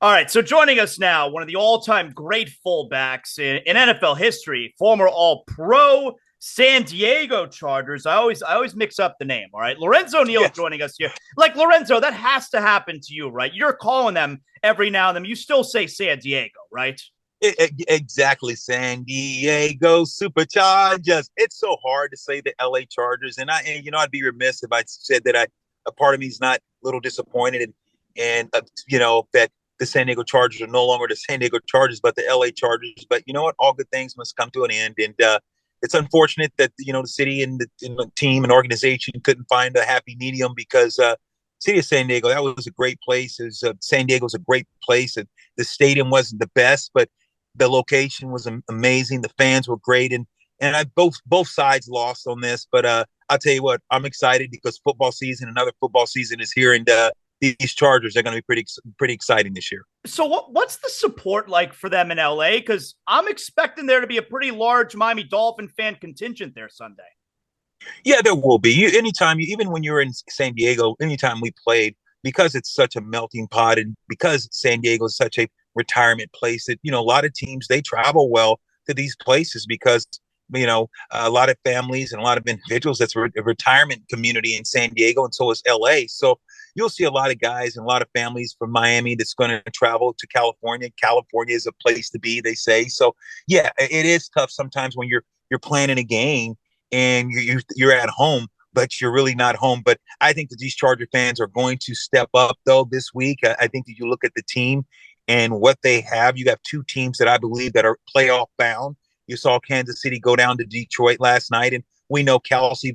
All right, so joining us now, one of the all-time great fullbacks in NFL history, former All-Pro San Diego Chargers. I always mix up the name. All right, Lorenzo Neal Yes, joining us here. Like Lorenzo, that has to happen to you, right? You're calling them every now and then. You still say San Diego, right? exactly. San Diego Superchargers. It's so hard to say the LA Chargers, and I'd be remiss if I said that a part of me is not a little disappointed, and that the San Diego Chargers are no longer the San Diego Chargers, but the LA Chargers. But you know what? All good things must come to an end, and it's unfortunate that the city and the team and organization couldn't find a happy medium because. City of San Diego, that was a great place. San Diego's a great place. And the stadium wasn't the best, but the location was amazing. The fans were great, and I both sides lost on this. But I'll tell you what, I'm excited because another football season is here, and these Chargers are going to be pretty exciting this year. So what's the support like for them in LA? Because I'm expecting there to be a pretty large Miami Dolphin fan contingent there Sunday. Yeah, there will be. Even when you're in San Diego, anytime we played, because it's such a melting pot, and because San Diego is such a retirement place, that a lot of teams they travel well to these places because a lot of families and a lot of individuals. That's a retirement community in San Diego, and so is LA. So you'll see a lot of guys and a lot of families from Miami that's going to travel to California. California is a place to be, they say. So yeah, it is tough sometimes when you're planning a game and you're at home, but you're really not home. But I think that these Charger fans are going to step up though this week. I think that you look at the team and what they have. You have two teams that I believe that are playoff bound. You saw Kansas City go down to Detroit last night, and we know Kelsey's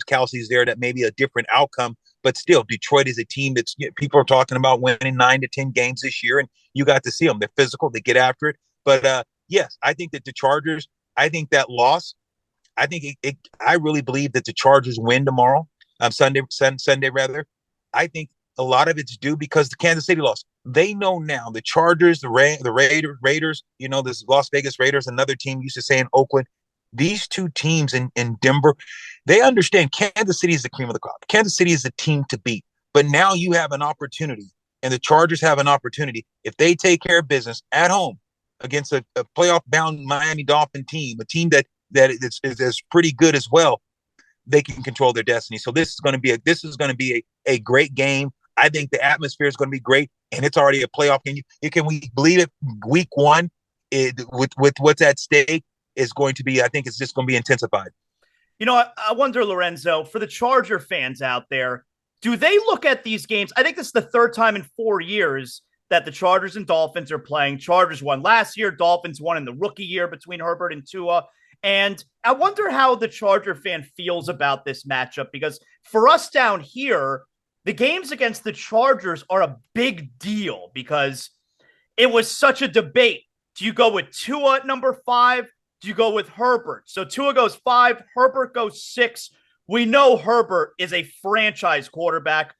there. That may be a different outcome, but still, Detroit is a team that's people are talking about winning 9 to 10 games this year, and you got to see them. They're physical, they get after it. But yes, I think that the Chargers. I think that loss. I think I really believe that the Chargers win tomorrow, Sunday rather. I think a lot of it's due because the Kansas City lost. They know now the Chargers, the Raiders, this Las Vegas Raiders, another team used to say in Oakland. These two teams in Denver, they understand Kansas City is the cream of the crop. Kansas City is the team to beat. But now you have an opportunity, and the Chargers have an opportunity if they take care of business at home against a playoff-bound Miami Dolphin team, a team that is pretty good as well. They can control their destiny. So this is going to be a great game. I think the atmosphere is going to be great, and it's already a playoff game. Can we believe it? Week one, with what's at stake, is going to be. I think it's just going to be intensified. I wonder, Lorenzo, for the Charger fans out there, do they look at these games? I think this is the third time in 4 years that the Chargers and Dolphins are playing. Chargers won last year. Dolphins won in the rookie year between Herbert and Tua. And I wonder how the Charger fan feels about this matchup, because for us down here, the games against the Chargers are a big deal because it was such a debate. Do you go with Tua at number 5? Do you go with Herbert? So Tua goes 5, Herbert goes 6. We know Herbert is a franchise quarterback.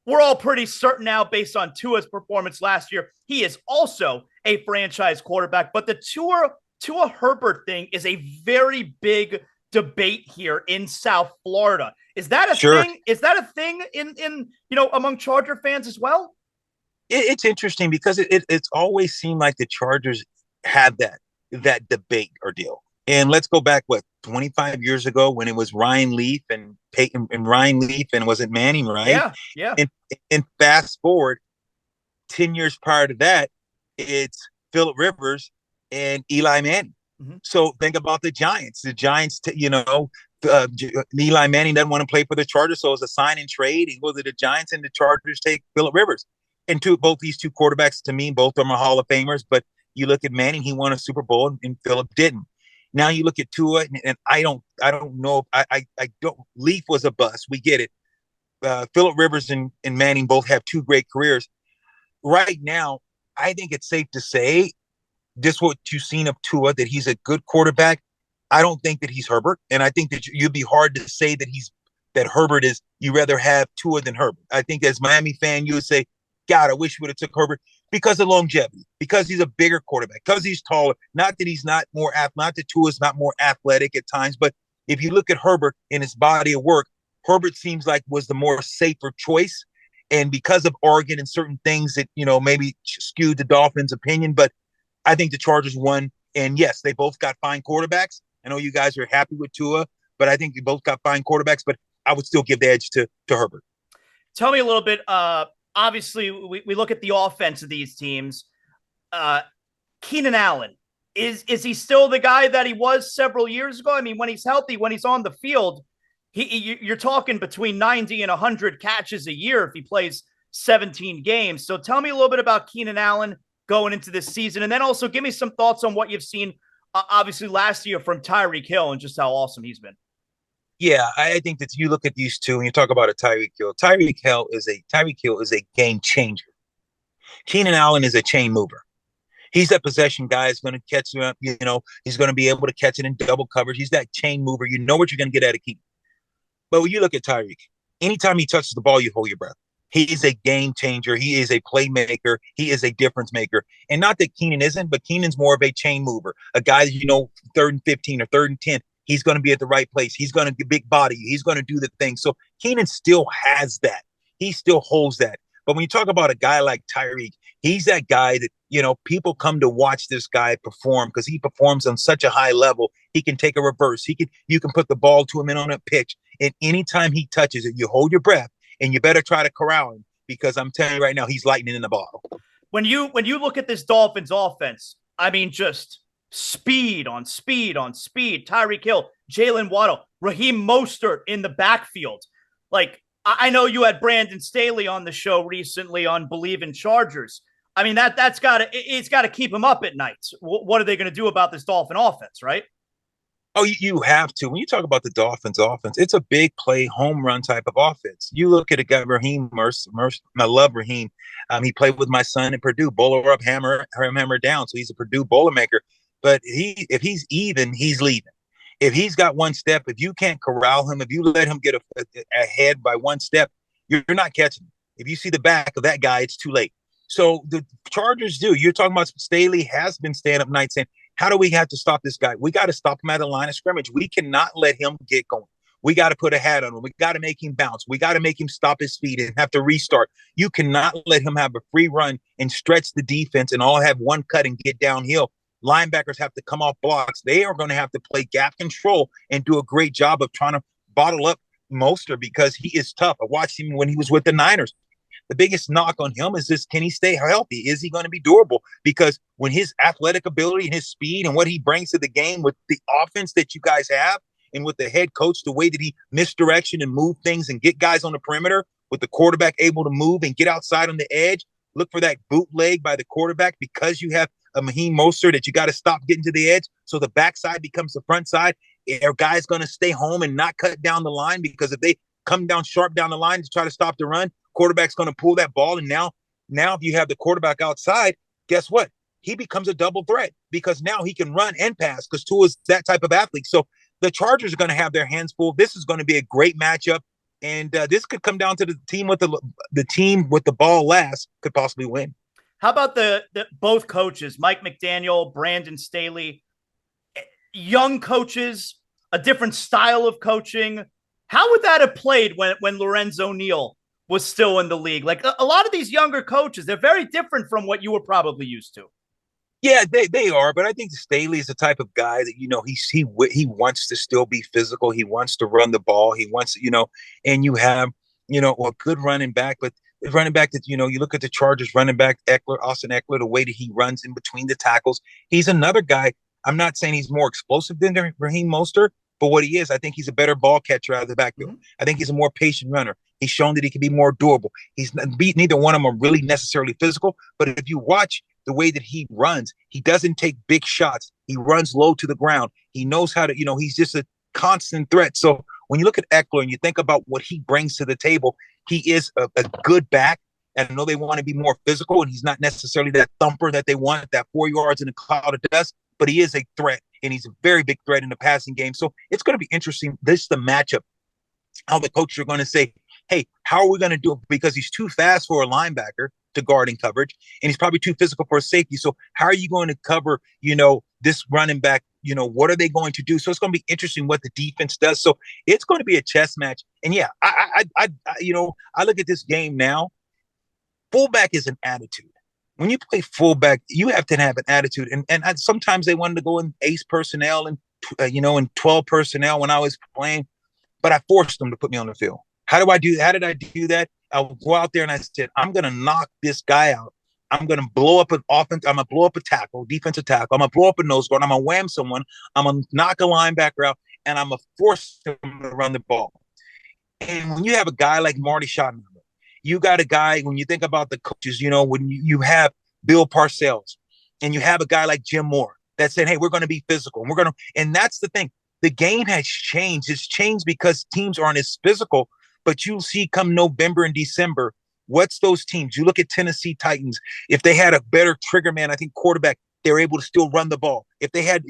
We're all pretty certain now, based on Tua's performance last year, he is also a franchise quarterback. But the Tua Herbert thing is a very big debate here in South Florida. Is that a thing? Is that a thing in among Charger fans as well? It's interesting because it's always seemed like the Chargers had that debate or deal. And let's go back 25 years ago when it was Ryan Leaf and Peyton and Ryan Leaf and was it Manning, right? Yeah. And fast forward 10 years prior to that, it's Phillip Rivers and Eli Manning. Mm-hmm. So think about the Giants. The Giants, Eli Manning doesn't want to play for the Chargers, so it's a sign and trade. He goes to the Giants, and the Chargers take Phillip Rivers. And both these two quarterbacks, to me, both of them are Hall of Famers. But you look at Manning, he won a Super Bowl, and Phillip didn't. Now you look at Tua, and I don't know. I don't. Leaf was a bust. We get it. Phillip Rivers and Manning both have two great careers. Right now, I think it's safe to say, just what you've seen of Tua, that he's a good quarterback. I don't think that he's Herbert, and I think that you'd be hard to say that Herbert is. You rather have Tua than Herbert. I think as Miami fan, you would say, God, I wish we would have took Herbert because of longevity, because he's a bigger quarterback, because he's taller. Not that he's not more not that Tua's not more athletic at times, but if you look at Herbert in his body of work, Herbert seems like was the more safer choice. and because of Oregon and certain things that, maybe skewed the Dolphins' opinion. But I think the Chargers won. And yes, they both got fine quarterbacks. I know you guys are happy with Tua, but I think they both got fine quarterbacks. But I would still give the edge to Herbert. Tell me a little bit. Obviously, we look at the offense of these teams. Keenan Allen, is he still the guy that he was several years ago? I mean, when he's healthy, when he's on the field, you're talking between 90 and 100 catches a year if he plays 17 games. So tell me a little bit about Keenan Allen going into this season, and then also give me some thoughts on what you've seen, obviously, last year from Tyreek Hill and just how awesome he's been. Yeah, I think that you look at these two and you talk about a Tyreek Hill. Tyreek Hill is a game changer. Keenan Allen is a chain mover. He's that possession guy. Is going to catch you up. He's going to be able to catch it in double coverage. He's that chain mover. You know what you're going to get out of Keenan. But when you look at Tyreek, anytime he touches the ball, you hold your breath. He is a game changer. He is a playmaker. He is a difference maker. And not that Keenan isn't, but Keenan's more of a chain mover, a guy that, 3rd and 15 or 3rd and 10. He's going to be at the right place. He's going to be big body. He's going to do the thing. So Keenan still has that. He still holds that. But when you talk about a guy like Tyreek, he's that guy that, people come to watch this guy perform because he performs on such a high level. He can take a reverse. You can put the ball to him in on a pitch. And anytime he touches it, you hold your breath and you better try to corral him because I'm telling you right now, he's lightning in the bottle. When you look at this Dolphins offense, I mean, just speed on speed on speed. Tyreek Hill, Jalen Waddle, Raheem Mostert in the backfield. Like, I know you had Brandon Staley on the show recently on Believe in Chargers. I mean, it's got to keep him up at night. What are they going to do about this Dolphin offense, right? Oh, you have to. When you talk about the Dolphins offense, it's a big play, home run type of offense. You look at a guy, Raheem Mercer. I love Raheem. He played with my son in Purdue, bowler up, hammer down. So he's a Purdue bowler maker. But if he's even, he's leaving. If he's got one step, if you can't corral him, if you let him get ahead by one step, you're not catching him. If you see the back of that guy, it's too late. So the Chargers do. You're talking about Staley has been staying up night saying, how do we have to stop this guy? We got to stop him at the line of scrimmage. We cannot let him get going. We got to put a hat on him. We got to make him bounce. We got to make him stop his feet and have to restart. You cannot let him have a free run and stretch the defense and all have one cut and get downhill. Linebackers have to come off blocks. They are going to have to play gap control and do a great job of trying to bottle up Mostert because he is tough. I watched him when he was with the Niners. The biggest knock on him is this: can he stay healthy? Is he going to be durable? Because when his athletic ability and his speed and what he brings to the game with the offense that you guys have and with the head coach, the way that he misdirection and move things and get guys on the perimeter with the quarterback able to move and get outside on the edge, look for that bootleg by the quarterback because you have a Raheem Mostert that you got to stop getting to the edge. So the backside becomes the front side. Are guys going to stay home and not cut down the line? Because if they come down sharp down the line to try to stop the run, quarterback's going to pull that ball. And now if you have the quarterback outside, guess what? He becomes a double threat because now he can run and pass because Tua is that type of athlete. So the Chargers are going to have their hands full. This is going to be a great matchup. And this could come down to the team with the ball last could possibly win. How about the both coaches, Mike McDaniel, Brandon Staley, young coaches, a different style of coaching? How would that have played when Lorenzo Neal was still in the league? Like a lot of these younger coaches, they're very different from what you were probably used to. Yeah, they are, but I think Staley is the type of guy that he wants to still be physical. He wants to run the ball. He wants and you have a good running back, but running back that you look at the Chargers running back Austin Eckler, the way that he runs in between the tackles. He's another guy. I'm not saying he's more explosive than Raheem Mostert, but what he is, I think he's a better ball catcher out of the backfield. Mm-hmm. I think he's a more patient runner. He's shown that he can be more durable. Neither one of them are really necessarily physical, but if you watch the way that he runs, he doesn't take big shots. He runs low to the ground. He knows how to, he's just a constant threat. So when you look at Eckler and you think about what he brings to the table, he is a good back. And I know they want to be more physical, and he's not necessarily that thumper that they want, that 4 yards in a cloud of dust, but he is a threat, and he's a very big threat in the passing game. So it's going to be interesting. This is the matchup, how the coaches are going to say, hey, how are we going to do it? Because he's too fast for a linebacker to guard in coverage, and he's probably too physical for a safety. So how are you going to cover, this running back? What are they going to do? So it's going to be interesting what the defense does. So it's going to be a chess match. And yeah, I look at this game now, Fullback is an attitude. When you play fullback, you have to have an attitude. And sometimes they wanted to go in ace personnel and in 12 personnel when I was playing, but I forced them to put me on the field. How did I do that? I'll go out there and I said, I'm going to knock this guy out. I'm going to blow up an offense. I'm going to blow up a tackle, defensive tackle. I'm going to blow up a nose guard. I'm going to wham someone. I'm going to knock a linebacker out, and I'm going to force him to run the ball. And when you have a guy like Marty Schottenheimer, you got a guy, when you think about the coaches, when you have Bill Parcells and you have a guy like Jim Moore that said, hey, we're going to be physical. And that's the thing. The game has changed. It's changed because teams aren't as physical, but you'll see come November and December, what's those teams? You look at Tennessee Titans. If they had a better trigger man, I think quarterback, they're able to still run the ball. If they had,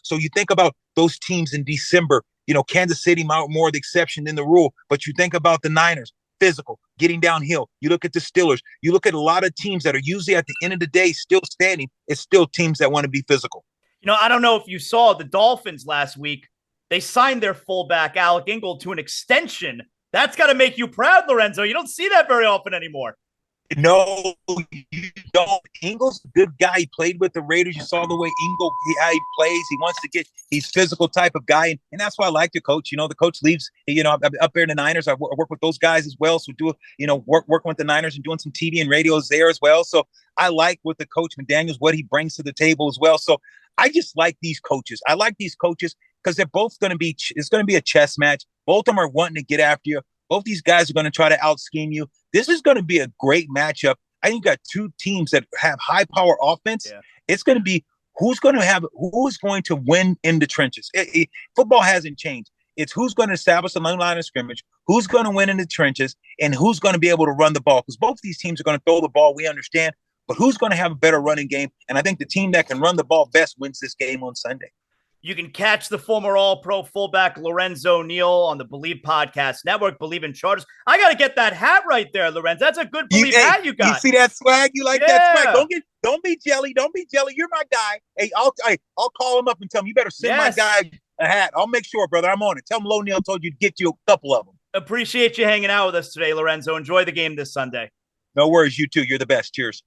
so you think about those teams in December, Kansas City more the exception than the rule, but you think about the Niners, physical, getting downhill. You look at the Steelers. You look at a lot of teams that are usually at the end of the day still standing. It's still teams that want to be physical. I don't know if you saw the Dolphins last week. They signed their fullback, Alec Ingold, to an extension. That's got to make you proud, Lorenzo. You don't see that very often anymore. No, you don't. Ingles, good guy. He played with the Raiders. You saw the way how he plays. He wants to he's physical type of guy. And that's why I like the coach. The coach leaves, up there in the Niners. I work with those guys as well. So working with the Niners and doing some TV and radios there as well. So I like with the coach McDaniels, what he brings to the table as well. So I just like these coaches. I like these coaches because they're both it's going to be a chess match. Both of them are wanting to get after you. Both these guys are going to try to out-scheme you. This is going to be a great matchup. I think you got two teams that have high-power offense. Yeah. It's going to be who's going to win in the trenches. Football hasn't changed. It's who's going to establish the line of scrimmage, who's going to win in the trenches, and who's going to be able to run the ball. Because both these teams are going to throw the ball, we understand, but who's going to have a better running game? And I think the team that can run the ball best wins this game on Sunday. You can catch the former All-Pro fullback Lorenzo Neal on the Believe Podcast Network, Believe in Chargers. I got to get that hat right there, Lorenzo. That's a good Believe hat you got. You see that swag? You like that swag? Don't be jelly. Don't be jelly. You're my guy. Hey, I'll call him up and tell him, you better send my guy a hat. I'll make sure, brother. I'm on it. Tell him Lo Neal told you to get you a couple of them. Appreciate you hanging out with us today, Lorenzo. Enjoy the game this Sunday. No worries. You too. You're the best. Cheers.